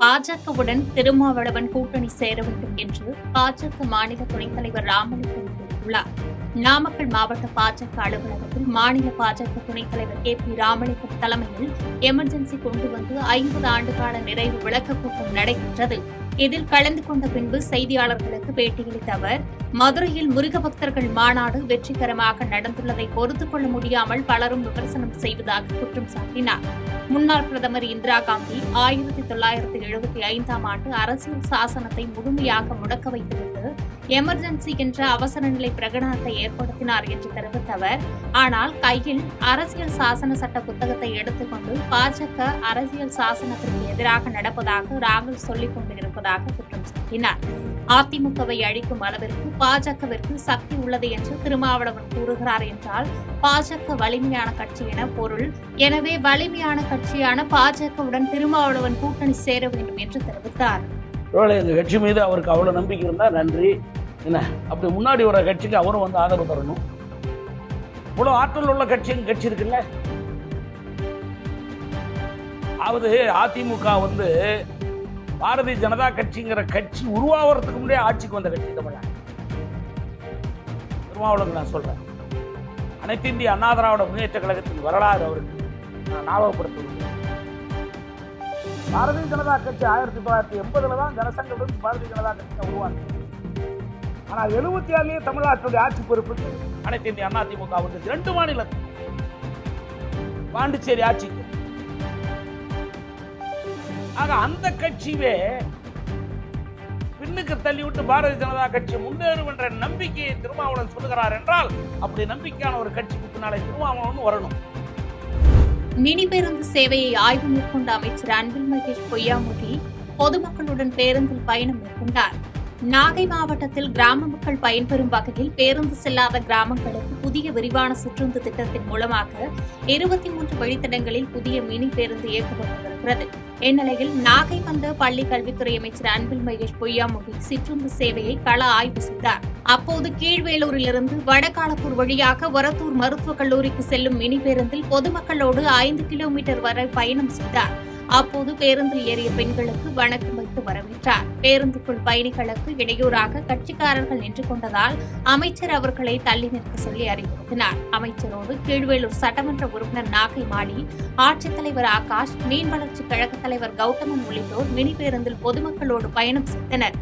பாஜகவுடன் திருமாவளவன் கூட்டணி சேர வேண்டும் என்று பாஜக மாநில துணைத் தலைவர் ராமலிங்கம் கூறியுள்ளார். நாமக்கல் மாவட்ட பாஜக அலுவலகத்தில் மாநில பாஜக துணைத் தலைவர் KP ராமலிங்கம் தலைமையில் எமர்ஜென்சி கொண்டு வந்து 50 ஆண்டுகால நிறைவு விளக்க கூட்டம் நடைபெற்றது. இதில் கலந்து கொண்ட பின்பு செய்தியாளர்களுக்கு பேட்டியளித்த அவர், மதுரையில் முருக பக்தர்கள் மாநாடு வெற்றிகரமாக நடந்துள்ளதை பொறுத்துக் கொள்ள முடியாமல் பலரும் விமர்சனம் செய்வதாக குற்றம் சாட்டினார். முன்னாள் பிரதமர் இந்திரா காந்தி 1975ஆம் ஆண்டு அரசியல் சாசனத்தை முழுமையாக முடக்க வைத்துவிட்டு எமர்ஜென்சி என்ற அவசர நிலை பிரகடனத்தை ஏற்படுத்தினார் என்று தெரிவித்த அவர், ஆனால் கையில் அரசியல் சாசன சட்ட புத்தகத்தை எடுத்துக்கொண்டு பாஜக அரசியல் சாசனத்திற்கு எதிராக நடப்பதாக ராகுல் சொல்லிக் கொண்டிருப்பதாக குற்றம் சாட்டினார். அதிமுகவை அழிக்கும் அளவிற்கு பாஜகவிற்கு சக்தி உள்ளது என்று திருமாவளவன் கூறுகிறார் என்றால் பாஜக வலிமையான கட்சி என பொருள். எனவே வலிமையான கட்சியான பாஜகவுடன் திருமாவளவன் கூட்டணி சேர வேண்டும் என்று தெரிவித்தார். இந்த கட்சி மீது அவருக்கு அவ்வளவு நம்பிக்கை இருந்தா நன்றி. என்ன அப்படி முன்னாடி வர கட்சிக்கு அவரும் வந்து ஆதரவு தரணும். இவ்வளவு ஆற்றல் உள்ள கட்சி இருக்குல்ல. அதாவது அதிமுக வந்து பாரதிய ஜனதா கட்சிங்கிற கட்சி உருவாகிறதுக்கு முன்னாடியே ஆட்சிக்கு வந்த கட்சி தமிழ்நாடு. திருமாவளவன் நான் சொல்றேன், அனைத்து இந்திய அண்ணா திராவிட முன்னேற்ற கழகத்தின் வரலாறு அவருக்கு நான் ஞாபகப்படுத்துவேன். பாரதிய ஜனதா கட்சி 1980 தான் ஜனசங்கத்திலிருந்து பாரதிய ஜனதா கட்சி உருவானது. ஆனால் 76 தமிழ்நாட்டுடைய ஆட்சி பொறுப்புக்கு அனைத்து இந்திய அண்ணா திமுக வந்து 2 மாநிலத்தில் பாண்டிச்சேரி ஆட்சிக்கு. ஆக அந்த கட்சியே பின்னுக்கு தள்ளிவிட்டு பாரதிய ஜனதா கட்சி முன்னேறும் என்ற நம்பிக்கையை திருமாவளவன் சொல்லுகிறார் என்றால் அப்படி நம்பிக்கையான ஒரு கட்சிக்கு பின்னாலே திருமாவளவன் வரணும். மினி பேருந்து சேவையை ஆய்வு மேற்கொண்ட அமைச்சர் அன்பில் மகேஷ் பொய்யாமொழி பொதுமக்களுடன் பேருந்தில் பயணம் மேற்கொண்டார். நாகை மாவட்டத்தில் கிராம மக்கள் பயன்பெறும் வகையில் பேருந்து செல்லாத கிராமங்களுக்கு புதிய விரிவான சிற்றுந்து திட்டத்தின் மூலமாக 23 வழித்தடங்களில் புதிய மினி பேருந்து இயக்கப்பட்டு வருகிறது. இந்நிலையில் நாகை வந்த பள்ளி கல்வித்துறை அமைச்சர் அன்பில் மகேஷ் பொய்யாமொழி சிற்றுந்து சேவையை கள ஆய்வு செய்தார். அப்போது கீழ்வேலூரிலிருந்து வடகாலப்பூர் வழியாக வரத்தூர் மருத்துவக் கல்லூரிக்கு செல்லும் மினி பேருந்தில் பொதுமக்களோடு 5 கிலோமீட்டர் வரை பயணம் செய்தார். அப்போது பேருந்தில் ஏறிய பெண்களுக்கு வணக்கம் வைத்து வரவேற்றார். பேருந்துக்குள் பயணிகளுக்கு இடையூறாக கட்சிக்காரர்கள் நின்று கொண்டதால் அமைச்சர் அவர்களை தள்ளி நிற்க சொல்லி அறிவுறுத்தினார். அமைச்சரோடு கீழ்வேலூர் சட்டமன்ற உறுப்பினர் நாகை மாலி, ஆட்சித்தலைவர் ஆகாஷ், மீன் வளர்ச்சி கழக தலைவர் கௌதமன் உள்ளிட்டோர் மினி பேருந்தில் பொதுமக்களோடு பயணம் செய்தனர்.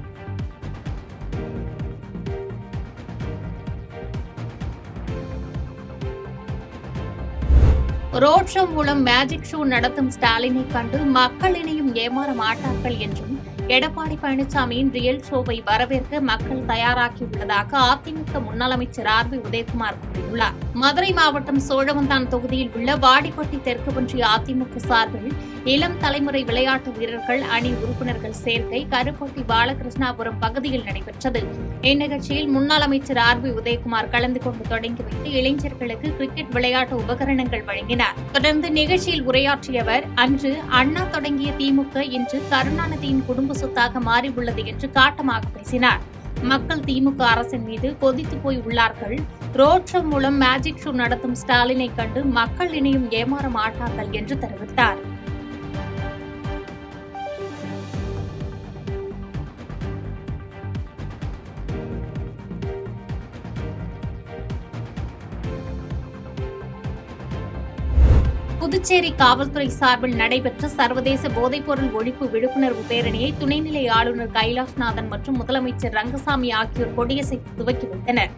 ரோட் ஷோ மூலம் மேஜிக் ஷோ நடத்தும் ஸ்டாலினை கண்டு மக்கள் இனியும் ஏமாற மாட்டார்கள் என்றும் எடப்பாடி பழனிசாமியின் ரியல் ஷோவை வரவேற்க மக்கள் தயாராகியுள்ளதாக அதிமுக முன்னாள் அமைச்சர் RB உதயகுமார் கூறியுள்ளார். மதுரை மாவட்டம் சோழவந்தான் தொகுதியில் உள்ள வாடிப்பட்டி தெற்கு ஒன்றிய அதிமுக சார்பில் இளம் தலைமுறை விளையாட்டு வீரர்கள் அணி உறுப்பினர்கள் சேர்க்கை கருப்பட்டி பாலகிருஷ்ணாபுரம் பகுதியில் நடைபெற்றது. இந்நிகழ்ச்சியில் முன்னாள் அமைச்சர் RB உதயகுமார் கலந்து கொண்டு தொடங்கி வைத்து இளைஞர்களுக்கு கிரிக்கெட் விளையாட்டு உபகரணங்கள் வழங்கினார். தொடர்ந்து நிகழ்ச்சியில் உரையாற்றிய அவர், அன்று அண்ணா தொடங்கிய திமுக இன்று கருணாநிதியின் குடும்ப சொத்தாக மாறியுள்ளது என்று காட்டமாக பேசினார். மக்கள் திமுக அரசின் மீது கொதித்து போய் உள்ளார்கள். ரோட் ஷோ மூலம் மேஜிக் ஷோ நடத்தும் ஸ்டாலினை கண்டு மக்கள் இனியும் ஏமாற மாட்டார்கள் என்று தெரிவித்தார். புதுச்சேரி காவல்துறை சார்பில் நடைபெற்ற சர்வதேச போதைப்பொருள் ஒழிப்பு விழிப்புணர்வு பேரணியை துணைநிலை ஆளுநர் கைலாஷ்நாதன் மற்றும் முதலமைச்சர் ரங்கசாமி ஆகியோர் கொடியசைத்து துவக்கி வைத்தனர்.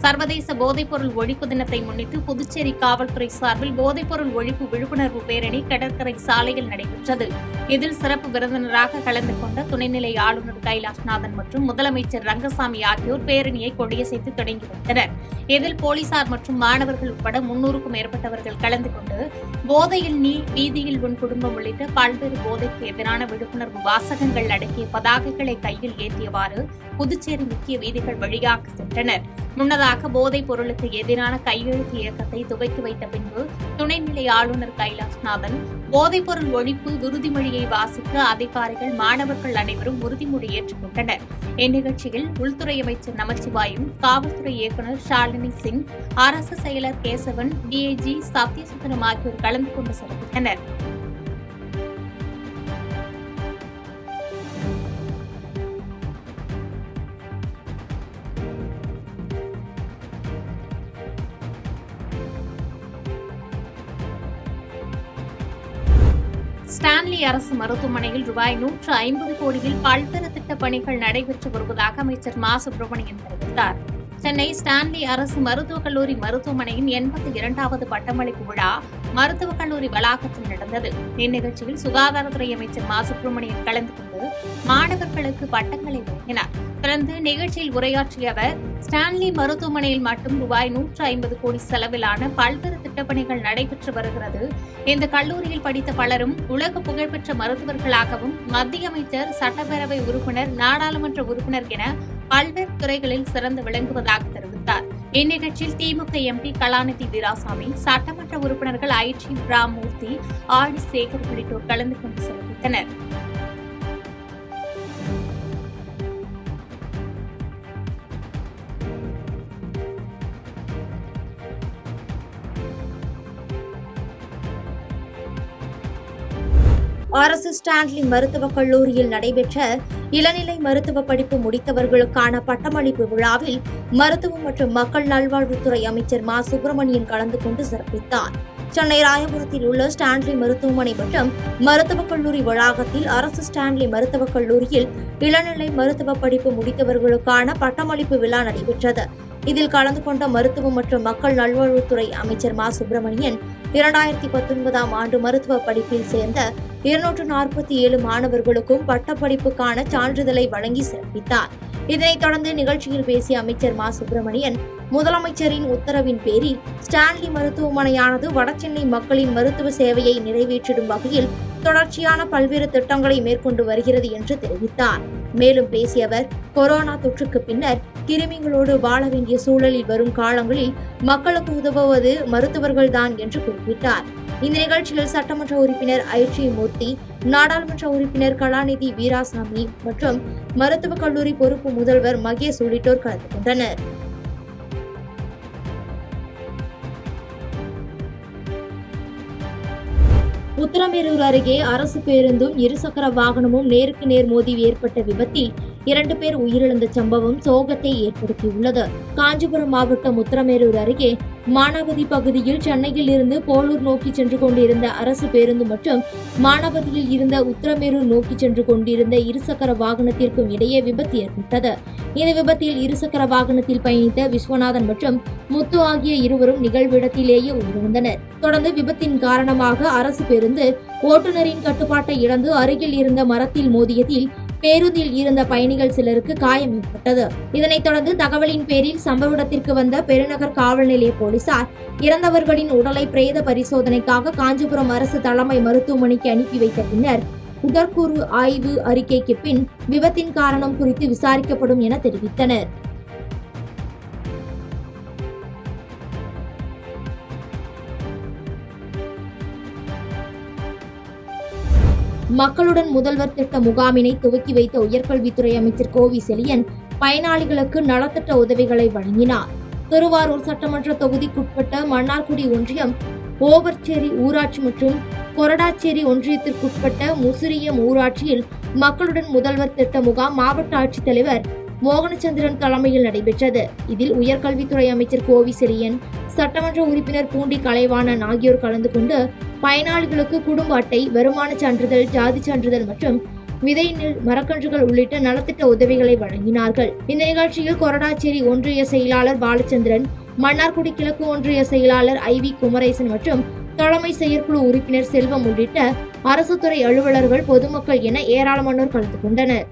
சர்வதேச போதைப்பொருள் ஒழிப்பு தினத்தை முன்னிட்டு புதுச்சேரி காவல்துறை சார்பில் போதைப்பொருள் ஒழிப்பு விழிப்புணர்வு பேரணி கடற்கரை சாலையில் நடைபெற்றது. இதில் சிறப்பு விருந்தினராக கலந்து கொண்ட துணைநிலை ஆளுநர் கைலாஷ்நாதன் மற்றும் முதலமைச்சர் ரங்கசாமி ஆகியோர் பேரணியை கொடியசைத்து தொடங்கி வைத்தனர். இதில் போலீசார் மற்றும் மாணவர்கள் உட்பட 300க்கும் மேற்பட்டவர்கள் கலந்து கொண்டு போதையில் நீ, வீதியில் உன் குடும்பம் உள்ளிட்ட பல்வேறு போதைக்கு எதிரான விழிப்புணர்வு வாசகங்கள் அடங்கிய பதாகைகளை கையில் ஏந்தியவாறு புதுச்சேரி முக்கிய வீதிகள் வழியாக சென்றனர். முன்னதாக போதைப் பொருளுக்கு எதிரான கையெழுத்து இயக்கத்தை துவக்கி வைத்த பின்பு துணைநிலை ஆளுநர் கைலாஷ்நாதன் போதைப்பொருள் ஒழிப்பு உறுதிமொழியை வாசிக்க அதிகாரிகள், மாணவர்கள் அனைவரும் உறுதிமொழி ஏற்றுக் கொண்டனர். இந்நிகழ்ச்சியில் உள்துறை அமைச்சர் நமச்சிவாயம், காவல்துறை இயக்குநர் ஷாலினி சிங், அரசு செயலர் கேசவன், டிஐஜி சத்யசுந்தரம் ஆகியோர் கலந்து கொண்டு சிறப்பித்தனர். ஸ்டான்லி அரசு மருத்துவமனையில் ரூபாய் 150 கோடியில் பல்வேறு திட்டப் பணிகள் நடைபெற்று வருவதாக அமைச்சர் மா சுப்பிரமணியன் தெரிவித்தார். சென்னை ஸ்டான்லி அரசு மருத்துவக் கல்லூரி மருத்துவமனையின் 82வது பட்டமளிப்பு விழா மருத்துவக் கல்லூரி வளாகத்தில் நடந்தது. இந்நிகழ்ச்சியில் சுகாதாரத்துறை அமைச்சர் மா சுப்பிரமணியன் கலந்து கொண்டு மாணவர்களுக்கு பட்டங்களை வழங்கினார். தொடர்ந்து நிகழ்ச்சியில் உரையாற்றிய அவர், ஸ்டான்லி மருத்துவமனையில் மட்டும் ரூபாய் 150 கோடி செலவிலான பல்வேறு திட்டப்பணிகள் நடைபெற்று வருகிறது. இந்த கல்லூரியில் படித்த பலரும் உலக புகழ்பெற்ற மருத்துவர்களாகவும் மத்திய அமைச்சர், சட்டப்பேரவை உறுப்பினர், நாடாளுமன்ற உறுப்பினர் என பல்வேறு துறைகளில் சிறந்து விளங்குவதாக தெரிவித்தார். இந்நிகழ்ச்சியில் திமுக எம்பி கலாநிதி வீராசாமி, சட்டமன்ற உறுப்பினர்கள் ஐடி ராமமூர்த்தி, ஆடி சேகர் உள்ளிட்டோர் கலந்து கொண்டு சிறப்பித்தனர். அரசு ஸ்டான்லி மருத்துவக் கல்லூரியில் நடைபெற்ற இளநிலை மருத்துவ படிப்பு முடித்தவர்களுக்கான பட்டமளிப்பு விழாவில் மருத்துவம் மற்றும் மக்கள் நல்வாழ்வுத்துறை அமைச்சர் மா சுப்பிரமணியன் கலந்து கொண்டு சிறப்பித்தார். சென்னை ராயபுரத்தில் உள்ள ஸ்டான்லி மருத்துவமனை மற்றும் மருத்துவக் கல்லூரி வளாகத்தில் அரசு ஸ்டான்லி மருத்துவக் கல்லூரியில் இளநிலை மருத்துவ படிப்பு முடித்தவர்களுக்கான பட்டமளிப்பு விழா நடைபெற்றது. இதில் கலந்து கொண்ட மருத்துவம் மற்றும் மக்கள் நல்வாழ்வுத்துறை அமைச்சர் மா சுப்பிரமணியன் 2019ஆம் ஆண்டு மருத்துவ படிப்பில் சேர்ந்த 247 மாணவர்களுக்கும் பட்டப்படிப்புக்கான சான்றிதழை வழங்கி சிறப்பித்தார். இதனைத் தொடர்ந்து நிகழ்ச்சியில் பேசிய அமைச்சர் மா சுப்பிரமணியன், முதலமைச்சரின் உத்தரவின் பேரில் ஸ்டான்லி மருத்துவமனையானது வடசென்னை மக்களின் மருத்துவ சேவையை நிறைவேற்றிடும் வகையில் தொடர்ச்சியான பல்வேறு திட்டங்களை மேற்கொண்டு வருகிறது என்று தெரிவித்தார். மேலும் பேசிய அவர், கொரோனா தொற்றுக்கு பின்னர் கிருமிகளோடு வாழ வேண்டிய சூழலில் வரும் காலங்களில் மக்களுக்கு உதவுவது மருத்துவர்கள்தான் என்று குறிப்பிட்டார். இந்த நிகழ்ச்சியில் சட்டமன்ற உறுப்பினர் ஐடி மூர்த்தி, நாடாளுமன்ற உறுப்பினர் கலாநிதி வீராசாமி மற்றும் மருத்துவக் கல்லூரி பொறுப்பு முதல்வர் மகேஷ் உள்ளிட்டோர் கலந்து கொண்டனர். உத்தரமேரூர் அருகே அரசு பேருந்தும் இருசக்கர வாகனமும் நேருக்கு நேர் மோதி ஏற்பட்ட விபத்தில் 2 பேர் உயிரிழந்த சம்பவம் சோகத்தை ஏற்படுத்தியுள்ளது. காஞ்சிபுரம் மாவட்டம் உத்தரமேரூர் அருகே மானாவதி பகுதியில் சென்னையில் இருந்து போலூர் நோக்கி சென்று கொண்டிருந்த அரசு பேருந்து மற்றும் மானாவதியில் இருந்த உத்தரமேரூர் நோக்கி சென்று கொண்டிருந்த இருசக்கர வாகனத்திற்கும் இடையே விபத்து ஏற்பட்டது. இந்த விபத்தில் இருசக்கர வாகனத்தில் பயணித்த விஸ்வநாதன் மற்றும் முத்து ஆகிய இருவரும் நிகழ்விடத்திலேயே உயிரிழந்தனர். தொடர்ந்து விபத்தின் காரணமாக அரசு பேருந்து ஓட்டுநரின் கட்டுப்பாட்டை இழந்து அருகில் இருந்த மரத்தில் மோதியதில் பேருந்தில் இருந்த பயணிகள் சிலருக்கு காயம் ஏற்பட்டது. இதனைத் தொடர்ந்து தகவலின் பேரில் சம்பவ இடத்திற்கு வந்த பெருநகர் காவல் நிலைய போலீசார் இறந்தவர்களின் உடலை பிரேத பரிசோதனைக்காக காஞ்சிபுரம் அரசு தலைமை மருத்துவமனைக்கு அனுப்பி வைத்த பின்னர் உடற்கூறு ஆய்வு அறிக்கைக்கு பின் விபத்தின் காரணம் குறித்து விசாரிக்கப்படும் என தெரிவித்தனர். மக்களுடன் முதல்வர் திட்ட முகாமினை துவக்கி வைத்த உயர்கல்வித்துறை அமைச்சர் கோவி செழியன் பயனாளிகளுக்கு நலத்திட்ட உதவிகளை வழங்கினார். திருவாரூர் சட்டமன்ற தொகுதிக்குட்பட்ட மன்னார்குடி ஒன்றியம் ஓவர்ச்சேரி ஊராட்சி மற்றும் கொரடாச்சேரி ஒன்றியத்திற்குட்பட்ட முசிறியம் ஊராட்சியில் மக்களுடன் முதல்வர் திட்ட முகாம் மாவட்ட ஆட்சித்தலைவர் மோகனச்சந்திரன் தலைமையில் நடைபெற்றது. இதில் உயர்கல்வித்துறை அமைச்சர் கோவி செழியன், சட்டமன்ற உறுப்பினர் பூண்டி கலைவாணன் ஆகியோர் கலந்து கொண்டு பயனாளிகளுக்கு குடும்ப அட்டை, வருமான சான்றிதழ், ஜாதி சான்றிதழ் மற்றும் விதை நெல், மரக்கன்றுகள் உள்ளிட்ட நலத்திட்ட உதவிகளை வழங்கினார்கள். இந்த நிகழ்ச்சியில் கொரடாச்சேரி ஒன்றிய செயலாளர் பாலச்சந்திரன், மன்னார்குடி கிழக்கு ஒன்றிய செயலாளர் IV குமரேசன் மற்றும் தலைமை செயற்குழு உறுப்பினர் செல்வம் உள்ளிட்ட அரசு துறை அலுவலர்கள், பொதுமக்கள் என ஏராளமானோர் கலந்து கொண்டனர்.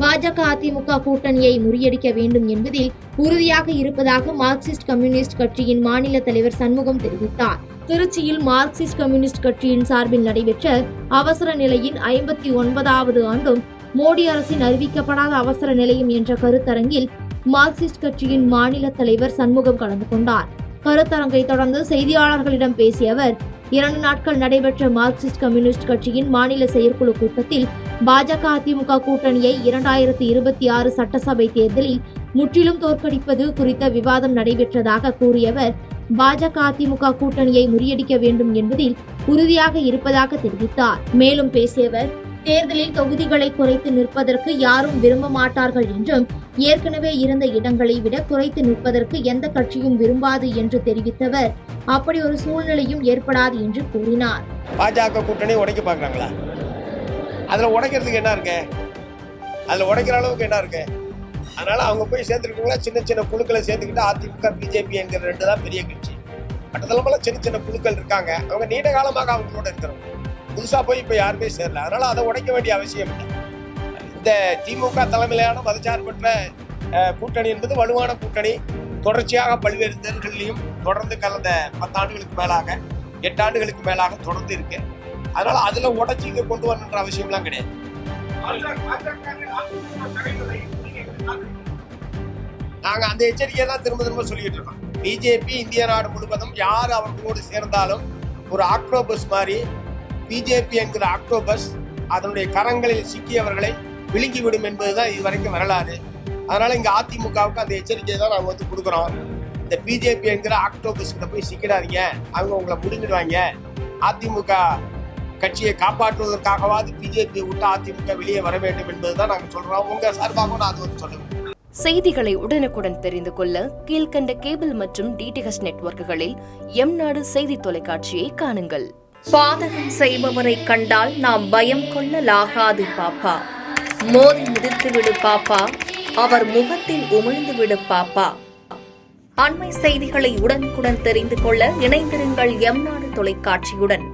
பாஜக அதிமுக கூட்டணியை முறியடிக்க வேண்டும் என்பதில் உறுதியாக இருப்பதாக மார்க்சிஸ்ட் கம்யூனிஸ்ட் கட்சியின் மாநில தலைவர் சண்முகம் தெரிவித்தார். திருச்சியில் மார்க்சிஸ்ட் கம்யூனிஸ்ட் கட்சியின் சார்பில் நடைபெற்ற அவசர நிலையின் 59வது ஆண்டும் மோடி அரசின் அறிவிக்கப்படாத அவசர நிலையம் என்ற கருத்தரங்கில் மார்க்சிஸ்ட் கட்சியின் மாநில தலைவர் சண்முகம் கலந்து கொண்டார். கருத்தரங்கை தொடர்ந்து செய்தியாளர்களிடம் பேசிய அவர், 2 நாட்கள் நடைபெற்ற மார்க்சிஸ்ட் கம்யூனிஸ்ட் கட்சியின் மாநில செயற்குழு கூட்டத்தில் பாஜக அதிமுக கூட்டணியை 2026 சட்டசபை தேர்தலில் முற்றிலும் தோற்கடிப்பது குறித்த விவாதம் நடைபெற்றதாக கூறியவர், பாஜக அதிமுக கூட்டணியை முறியடிக்க வேண்டும் என்பதில் உறுதியாக இருப்பதாக தெரிவித்தார். மேலும் பேசியவர், தேர்தலில் தொகுதிகளை குறைத்து நிற்பதற்கு யாரும் விரும்ப மாட்டார்கள் என்றும் ஏற்கனவே இருந்த இடங்களை விட குறைத்து நிற்பதற்கு எந்த கட்சியும் விரும்பாது என்று தெரிவித்தவர் அப்படி ஒரு சூழ்நிலையும் ஏற்படாது என்று கூறினார். பாஜக கூட்டணி உடைக்க பார்க்குறாங்களா? அதில் உடைக்கிறதுக்கு என்ன இருக்கு? அதில் உடைக்கிற அளவுக்கு என்ன இருக்கு? அதனால அவங்க போய் சேர்ந்துருக்கீங்களா? சின்ன சின்ன குழுக்களை சேர்த்துக்கிட்டு அதிமுக பிஜேபி என்கிற 2 தான் பெரிய கட்சி. மற்றதெல்லாம் சின்ன சின்ன குழுக்கள் இருக்காங்க. அவங்க நீண்ட காலமாக அவங்களோட இருக்கிறவங்க. புதுசாக போய் இப்போ யாருமே சேரல. அதனால அதை உடைக்க வேண்டிய அவசியம் இல்லை. இந்த திமுக தலைமையிலான மதச்சார்பற்ற கூட்டணி என்பது வலுவான கூட்டணி. தொடர்ச்சியாக பல்வேறு தேர்தல்களையும் தொடர்ந்து கலந்த 10 ஆண்டுகளுக்கு மேலாக 8 ஆண்டுகளுக்கு மேலாக தொடர்ந்து இருக்கு. அதனால அதுல உடைச்சி இங்க கொண்டு வரணுன்ற அவசியம்லாம் கிடையாது. நாங்க அந்த எச்சரிக்கையை தான் திரும்ப திரும்ப சொல்லிட்டு இருக்கோம். பிஜேபி இந்திய நாடு முழுவதும் யார் அவர்களோடு சேர்ந்தாலும் ஒரு ஆக்டோபஸ் மாதிரி பிஜேபி என்கிற ஆக்டோபஸ் அதனுடைய கரங்களில் சிக்கியவர்களை விழுங்கிவிடும் என்பதுதான் இதுவரைக்கும் வரலாறு. அதனால இங்க அதிமுகவுக்கு அந்த எச்சரிக்கையை தான் நாங்க வந்து கொடுக்குறோம். இந்த பிஜேபி என்கிற ஆக்டோபஸ் கிட்ட போய் சிக்கிடாதீங்க, அவங்க உங்களை முடிங்கிடுவாங்க. அதிமுக கட்சியை காப்பாற்றுவதற்காகவாது பிஜேபியை விட்டு அதிமுக வெளியே வர வேண்டும் என்பதுதான் நாங்க சொல்றோம். உங்க சார்பாக நான் அது வந்து சொல்லுவேன். செய்திகளை உடனுக்குடன் தெரிந்து கொள்ள கீழ்கண்ட கேபிள் மற்றும் டிடிஎச் நெட்வொர்க்குகளில் எம்நாடு செய்தி தொலைக்காட்சியை காணுங்கள். பாதகம் செய்பவரை கண்டால் நாம் பயம் கொள்ளலாகாது பாப்பா. மோதி மிதித்து விடு பாப்பா, அவர் முகத்தில் உமிழ்ந்து விடு பாப்பா. அண்மை செய்திகளை உடனுக்குடன் தெரிந்து கொள்ள இணைந்திருங்கள் எம்நாடு தொலைக்காட்சியுடன்.